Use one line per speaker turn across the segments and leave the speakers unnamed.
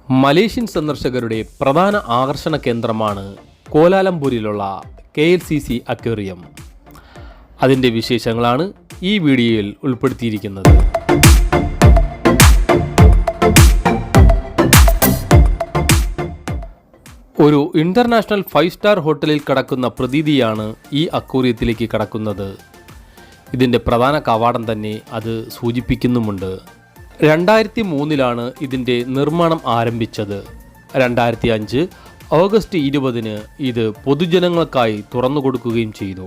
Malaysian സന്ദർശകരുടെ പ്രധാന ആകർഷണ കേന്ദ്രമാണ് കോലാലംപൂരിലുള്ള KLCC അക്വേറിയം. അതിൻ്റെ വിശേഷങ്ങളാണ് ഈ വീഡിയോയിൽ ഉൾപ്പെടുത്തിയിരിക്കുന്നത്. ഒരു ഇൻ്റർനാഷണൽ 5 സ്റ്റാർ ഹോട്ടലിൽ കടക്കുന്ന പ്രതീതിയാണ് ഈ അക്വേറിയത്തിലേക്ക് കടക്കുന്നത്. ഇതിൻ്റെ പ്രധാന കവാടം തന്നെ അത് സൂചിപ്പിക്കുന്നുമുണ്ട്. 2003 ഇതിൻ്റെ നിർമ്മാണം ആരംഭിച്ചത്. 2005 ഓഗസ്റ്റ് 20 ഇത് പൊതുജനങ്ങൾക്കായി തുറന്നുകൊടുക്കുകയും ചെയ്തു.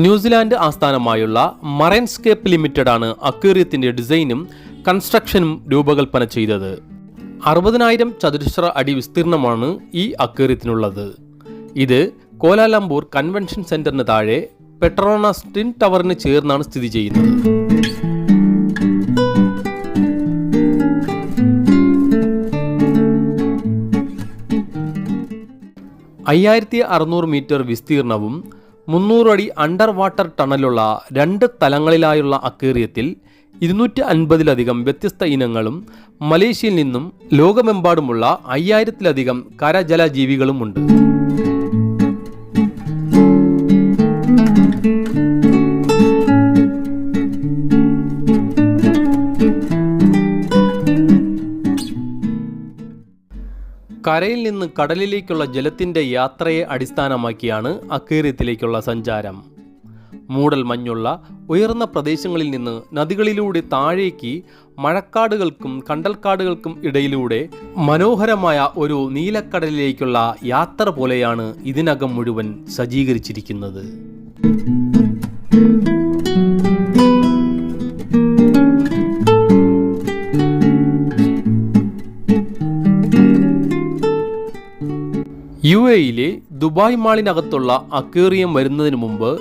ന്യൂസിലാൻഡ് ആസ്ഥാനമായുള്ള മറൈൻസ്കേപ്പ് ലിമിറ്റഡ് ആണ് അക്വേറിയത്തിൻ്റെ ഡിസൈനും കൺസ്ട്രക്ഷനും രൂപകൽപ്പന ചെയ്തത്. 60,000 ചതുരശ്ര അടി വിസ്തീർണമാണ് ഈ അക്വേറിയത്തിനുള്ളത്. ഇത് കോലാലംപൂർ കൺവെൻഷൻ സെന്ററിന് താഴെ പെട്രോണസ് ട്വിൻ ടവറിന് ചേർന്നാണ് സ്ഥിതി ചെയ്യുന്നത്. മീറ്റർ വിസ്തീർണവും 300 അടി അണ്ടർ വാട്ടർ ടണലുള്ള 2 തലങ്ങളിലായുള്ള അക്വേറിയത്തിൽ 250-ലധികം വ്യത്യസ്ത ഇനങ്ങളും മലേഷ്യയിൽ നിന്നും ലോകമെമ്പാടുമുള്ള 5000-ലധികം കരജലജീവികളുമുണ്ട്. കരയിൽ നിന്ന് കടലിലേക്കുള്ള ജലത്തിൻ്റെ യാത്രയെ അടിസ്ഥാനമാക്കിയാണ് അക്വേറിയത്തിലേക്കുള്ള സഞ്ചാരം. മൂടൽ മഞ്ഞുള്ള ഉയർന്ന പ്രദേശങ്ങളിൽ നിന്ന് നദികളിലൂടെ താഴേക്ക് മഴക്കാടുകൾക്കും കണ്ടൽക്കാടുകൾക്കും ഇടയിലൂടെ മനോഹരമായ ഒരു നീലക്കടലിലേക്കുള്ള യാത്ര പോലെയാണ് ഇതിനകം മുഴുവൻ സജ്ജീകരിച്ചിരിക്കുന്നത്. UAE-യിലെ ദുബായ് മാളിനകത്തുള്ള അക്വേറിയം വരുന്നതിന് മുമ്പ്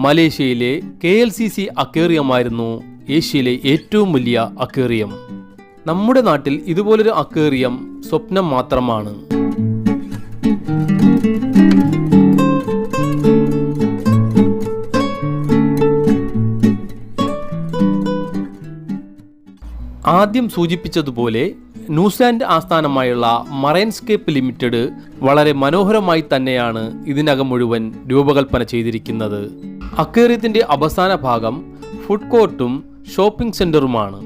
മലേഷ്യയിലെ KLCC അക്വേറിയമായിരുന്നു ഏഷ്യയിലെ ഏറ്റവും വലിയ അക്വേറിയം. നമ്മുടെ നാട്ടിൽ ഇതുപോലൊരു അക്വേറിയം സ്വപ്നം മാത്രമാണ്. ആദ്യം സൂചിപ്പിച്ചതുപോലെ ന്യൂസിലാൻഡ് ആസ്ഥാനമായുള്ള മറൈൻസ്കേപ്പ് ലിമിറ്റഡ് വളരെ മനോഹരമായി തന്നെയാണ് ഇതിനകം മുഴുവൻ രൂപകൽപ്പന ചെയ്തിരിക്കുന്നത്. അക്വേറിയത്തിൻ്റെ അവസാന ഭാഗം ഫുഡ് കോർട്ടും ഷോപ്പിംഗ് സെന്ററുമാണ്.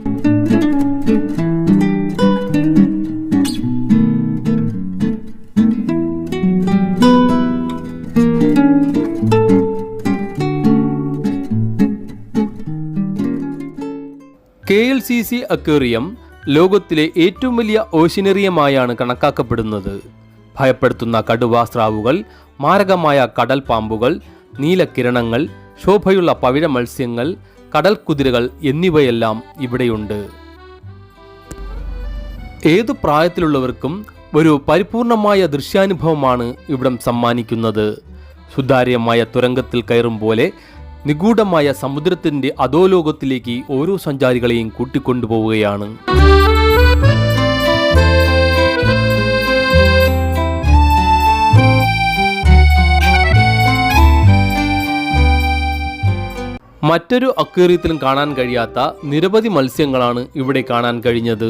KLCC അക്വേറിയം ലോകത്തിലെ ഏറ്റവും വലിയ ഓഷ്യനേറിയമായാണ് കണക്കാക്കപ്പെടുന്നത്. ഭയപ്പെടുത്തുന്ന കടുവ സ്രാവുകൾ, മാരകമായ കടൽ പാമ്പുകൾ, നീലക്കിരണങ്ങൾ, ശോഭയുള്ള പവിഴ മത്സ്യങ്ങൾ, കടൽ കുതിരകൾ എന്നിവയെല്ലാം ഇവിടെയുണ്ട്. ഏതു പ്രായത്തിലുള്ളവർക്കും ഒരു പരിപൂർണമായ ദൃശ്യാനുഭവമാണ് ഇവിടം സമ്മാനിക്കുന്നത്. സുതാര്യമായ തുരങ്കത്തിൽ കയറും പോലെ നിഗൂഢമായ സമുദ്രത്തിൻ്റെ അധോലോകത്തിലേക്ക് ഓരോ സഞ്ചാരികളെയും കൂട്ടിക്കൊണ്ടുപോവുകയാണ്. മറ്റൊരു അക്വേറിയത്തിലും കാണാൻ കഴിയാത്ത നിരവധി മത്സ്യങ്ങളാണ് ഇവിടെ കാണാൻ കഴിഞ്ഞത്.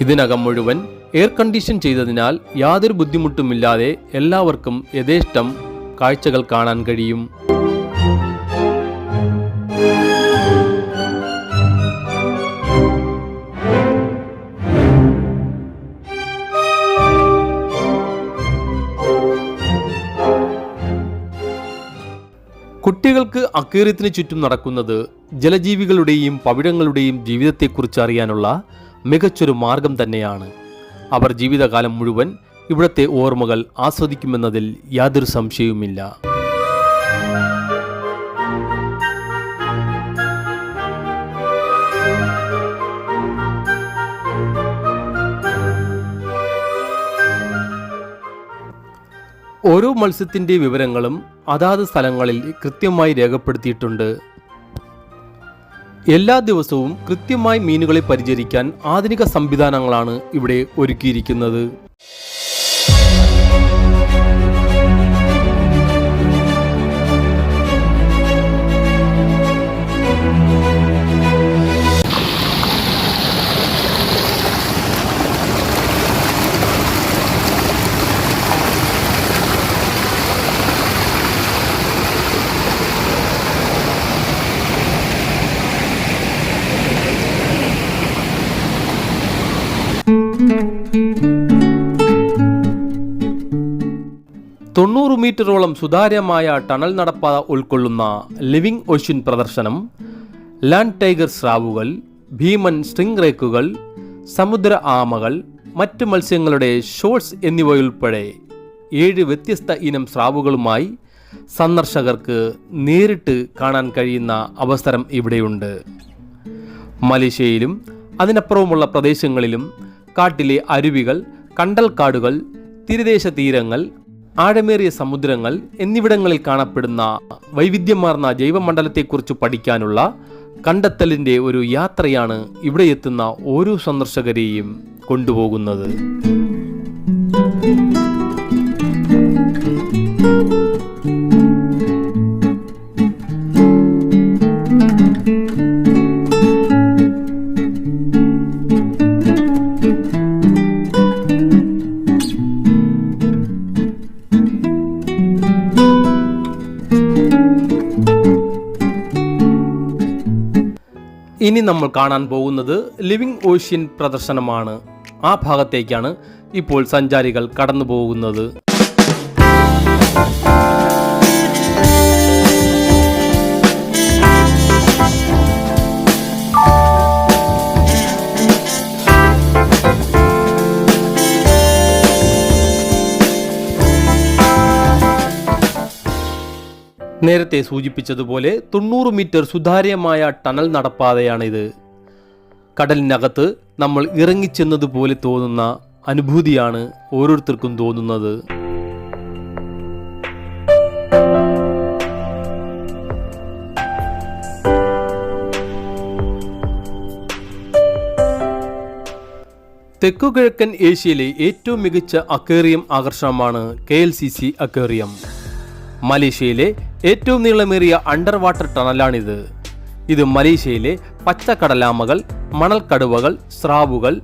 ഇതിനകം മുഴുവൻ എയർ കണ്ടീഷൻ ചെയ്തതിനാൽ യാതൊരു ബുദ്ധിമുട്ടുമില്ലാതെ എല്ലാവർക്കും യഥേഷ്ടം കാഴ്ചകൾ കാണാൻ കഴിയും. കുട്ടികൾക്ക് അക്വേറിയത്തിന് ചുറ്റും നടക്കുന്നത് ജലജീവികളുടെയും പവിഴങ്ങളുടെയും ജീവിതത്തെക്കുറിച്ച് അറിയാനുള്ള മികച്ചൊരു മാർഗം തന്നെയാണ്. അവർ ജീവിതകാലം മുഴുവൻ ഇവിടുത്തെ ഓർമ്മകൾ ആസ്വദിക്കുമെന്നതിൽ യാതൊരു സംശയവുമില്ല. ഓരോ മത്സ്യത്തിൻ്റെ വിവരങ്ങളും അതാത് സ്ഥലങ്ങളിൽ കൃത്യമായി രേഖപ്പെടുത്തിയിട്ടുണ്ട്. എല്ലാ ദിവസവും കൃത്യമായി മീനുകളെ പരിചരിക്കാൻ ആധുനിക സംവിധാനങ്ങളാണ് ഇവിടെ ഒരുക്കിയിരിക്കുന്നത്. 90 മീറ്ററോളം സുതാര്യമായ ടണൽ നടപ്പാത ഉൾക്കൊള്ളുന്ന ലിവിംഗ് ഓഷ്യൻ പ്രദർശനം, ലാൻഡ് ടൈഗർ സ്രാവുകൾ, ഭീമൻ സ്ട്രിംഗ് റേക്കുകൾ, സമുദ്ര ആമകൾ, മറ്റ് മത്സ്യങ്ങളുടെ ഷോർട്സ് എന്നിവയുൾപ്പെടെ 7 വ്യത്യസ്ത ഇനം സ്രാവുകളുമായി സന്ദർശകർക്ക് നേരിട്ട് കാണാൻ കഴിയുന്ന അവസരം ഇവിടെയുണ്ട്. മലേഷ്യയിലും അതിനപ്പുറവുമുള്ള പ്രദേശങ്ങളിലും കാട്ടിലെ അരുവികൾ, കണ്ടൽക്കാടുകൾ, തീരദേശ തീരങ്ങൾ, ആഴമേറിയ സമുദ്രങ്ങൾ എന്നിവിടങ്ങളിൽ കാണപ്പെടുന്ന വൈവിധ്യമാർന്ന ജൈവമണ്ഡലത്തെക്കുറിച്ച് പഠിക്കാനുള്ള കണ്ടെത്തലിൻ്റെ ഒരു യാത്രയാണ് ഇവിടെ എത്തുന്ന ഓരോ സന്ദർശകരെയും കൊണ്ടുപോകുന്നത്. ഇനി നമ്മൾ കാണാൻ പോകുന്നത് ലിവിംഗ് ഓഷ്യൻ പ്രദർശനമാണ്. ആ ഭാഗത്തേക്കാണ് ഇപ്പോൾ സഞ്ചാരികൾ കടന്നു പോകുന്നത്. നേരത്തെ സൂചിപ്പിച്ചതുപോലെ 90 മീറ്റർ സുതാര്യമായ ടണൽ നടപ്പാതയാണിത്. കടലിനകത്ത് നമ്മൾ ഇറങ്ങിച്ചെന്നതുപോലെ തോന്നുന്ന അനുഭൂതിയാണ് ഓരോരുത്തർക്കും തോന്നുന്നത്. തെക്കുകിഴക്കൻ ഏഷ്യയിലെ ഏറ്റവും മികച്ച അക്വേറിയം ആകർഷണമാണ് KLCC അക്വേറിയം. മലേഷ്യയിലെ ഏറ്റവും നീളമേറിയ അണ്ടർ വാട്ടർ ടണലാണിത്. ഇത് മലേഷ്യയിലെ പച്ചക്കടലാമകൾ, മണൽക്കടുവകൾ, സ്രാവുകൾ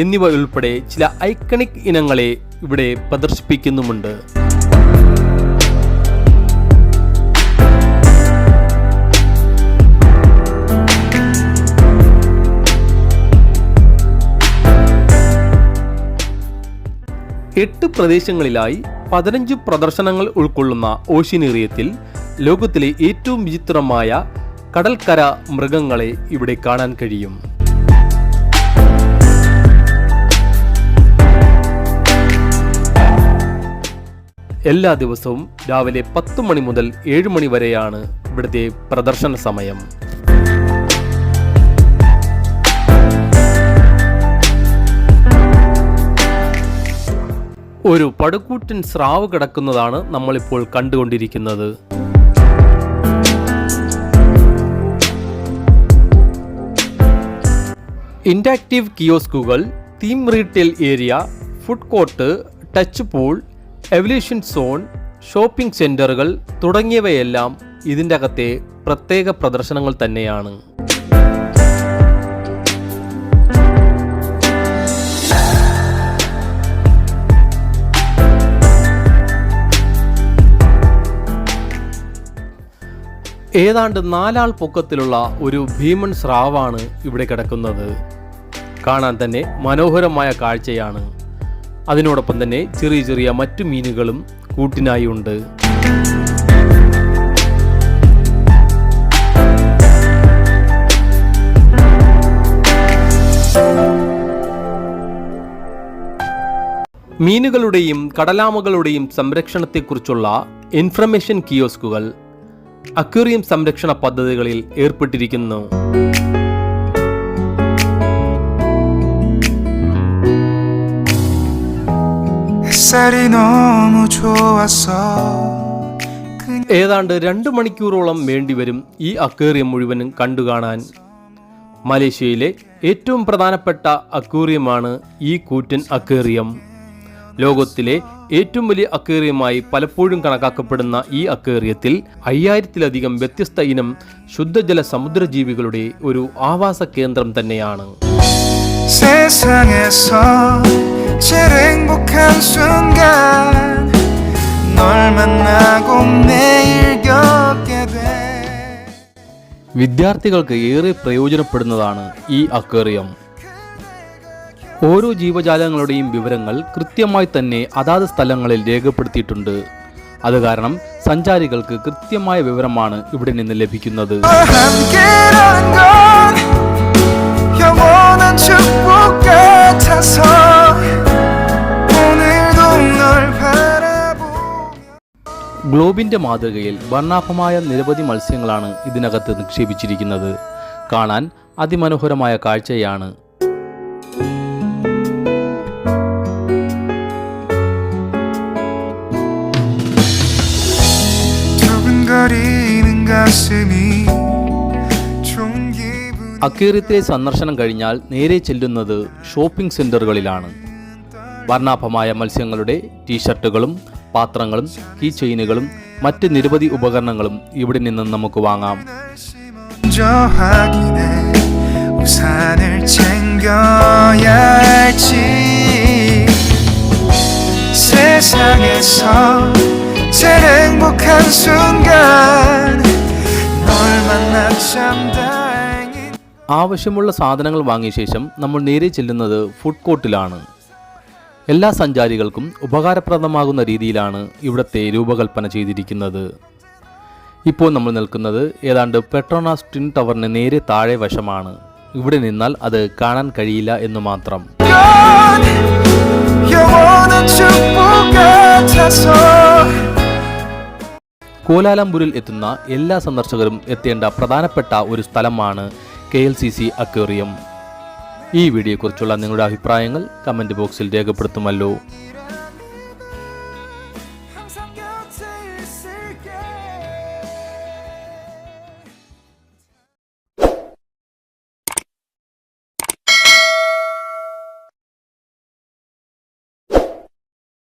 എന്നിവ ഉൾപ്പെടെ ചില ഐക്കണിക് ഇനങ്ങളെ ഇവിടെ പ്രദർശിപ്പിക്കുന്നുമുണ്ട്. എട്ട് പ്രദേശങ്ങളിലായി 15 പ്രദർശനങ്ങൾ ഉൾക്കൊള്ളുന്ന ഓഷ്യനേറിയത്തിൽ ലോകത്തിലെ ഏറ്റവും വിചിത്രമായ കടൽക്കര മൃഗങ്ങളെ ഇവിടെ കാണാൻ കഴിയും. എല്ലാ ദിവസവും രാവിലെ 10 മണി മുതൽ 7 മണി വരെയാണ് ഇവിടുത്തെ പ്രദർശന സമയം. ഒരു പടുകൂറ്റൻ സ്രാവ് കിടക്കുന്നതാണ് നമ്മളിപ്പോൾ കണ്ടുകൊണ്ടിരിക്കുന്നത്. ഇന്ററാക്റ്റീവ് കിയോസ്കുകൾ, theme retail area, food court, touch pool, evolution zone, shopping സെന്ററുകൾ തുടങ്ങിയവയെല്ലാം ഇതിൻ്റെ അകത്തെ പ്രത്യേക പ്രദർശനങ്ങൾ തന്നെയാണ്. ഏതാണ്ട് 4 ആൾ പൊക്കത്തിലുള്ള ഒരു ഭീമൻ സ്രാവാണ് ഇവിടെ കിടക്കുന്നത്. കാണാൻ തന്നെ മനോഹരമായ കാഴ്ചയാണ്. അതിനോടൊപ്പം തന്നെ ചെറിയ ചെറിയ മറ്റു മീനുകളും കൂട്ടിനായി ഉണ്ട്. മീനുകളുടെയും കടലാമകളുടെയും സംരക്ഷണത്തെക്കുറിച്ചുള്ള ഇൻഫർമേഷൻ കിയോസ്കുകൾ അക്വേറിയം സംരക്ഷണ പദ്ധതികളിൽ ഏർപ്പെട്ടിരിക്കുന്നു. ഏതാണ്ട് 2 മണിക്കൂറോളം വേണ്ടിവരും ഈ അക്വേറിയം മുഴുവനും കണ്ടുകാണാൻ. മലേഷ്യയിലെ ഏറ്റവും പ്രധാനപ്പെട്ട അക്വേറിയമാണ് ഈ കൂറ്റൻ അക്വേറിയം. ലോകത്തിലെ ഏറ്റവും വലിയ അക്വേറിയമായി പലപ്പോഴും കണക്കാക്കപ്പെടുന്ന ഈ അക്വേറിയത്തിൽ 5000-ലധികം വ്യത്യസ്ത ഇനം ശുദ്ധജല സമുദ്രജീവികളുടെ ഒരു ആവാസ കേന്ദ്രം തന്നെയാണ്. വിദ്യാർത്ഥികൾക്ക് ഏറെ പ്രയോജനപ്പെടുന്നതാണ് ഈ അക്വേറിയം. ഓരോ ജീവജാലങ്ങളുടെയും വിവരങ്ങൾ കൃത്യമായി തന്നെ അതാത് സ്ഥലങ്ങളിൽ രേഖപ്പെടുത്തിയിട്ടുണ്ട്. അത് കാരണം സഞ്ചാരികൾക്ക് കൃത്യമായ വിവരമാണ് ഇവിടെ നിന്ന് ലഭിക്കുന്നത്. ഗ്ലോബിന്റെ മാതൃകയിൽ വർണ്ണാഭമായ നിരവധി മത്സ്യങ്ങളാണ് ഇതിനകത്ത് നിക്ഷേപിച്ചിരിക്കുന്നത്. കാണാൻ അതിമനോഹരമായ കാഴ്ചയാണ്. അക്വേറിയത്തിലെ സന്ദർശനം കഴിഞ്ഞാൽ നേരെ ചെല്ലുന്നത് ഷോപ്പിംഗ് സെന്ററുകളിലാണ്. വർണ്ണാഭമായ മത്സ്യങ്ങളുടെ ടീഷർട്ടുകളും പാത്രങ്ങളും കീ ചെയിനുകളും മറ്റ് നിരവധി ഉപകരണങ്ങളും ഇവിടെ നിന്നും നമുക്ക് വാങ്ങാം. ആവശ്യമുള്ള സാധനങ്ങൾ വാങ്ങിയ ശേഷം നമ്മൾ നേരെ ചെല്ലുന്നത് ഫുഡ് കോർട്ടിലാണ്. എല്ലാ സഞ്ചാരികൾക്കും ഉപകാരപ്രദമാകുന്ന രീതിയിലാണ് ഇവിടുത്തെ രൂപകൽപ്പന ചെയ്തിരിക്കുന്നത്. ഇപ്പോൾ നമ്മൾ നിൽക്കുന്നത് ഏതാണ്ട് പെട്രോനാസ് ട്വിൻ ടവറിന് നേരെ താഴെ വശമാണ്. ഇവിടെ നിന്നാൽ അത് കാണാൻ കഴിയില്ല എന്ന് മാത്രം. കോലാലംപൂരിൽ എത്തുന്ന എല്ലാ സന്ദർശകരും എത്തേണ്ട പ്രധാനപ്പെട്ട ഒരു സ്ഥലമാണ് KLCC അക്വേറിയം. ഈ വീഡിയോയെക്കുറിച്ചുള്ള നിങ്ങളുടെ അഭിപ്രായങ്ങൾ കമൻറ്റ് ബോക്സിൽ രേഖപ്പെടുത്തുമല്ലോ.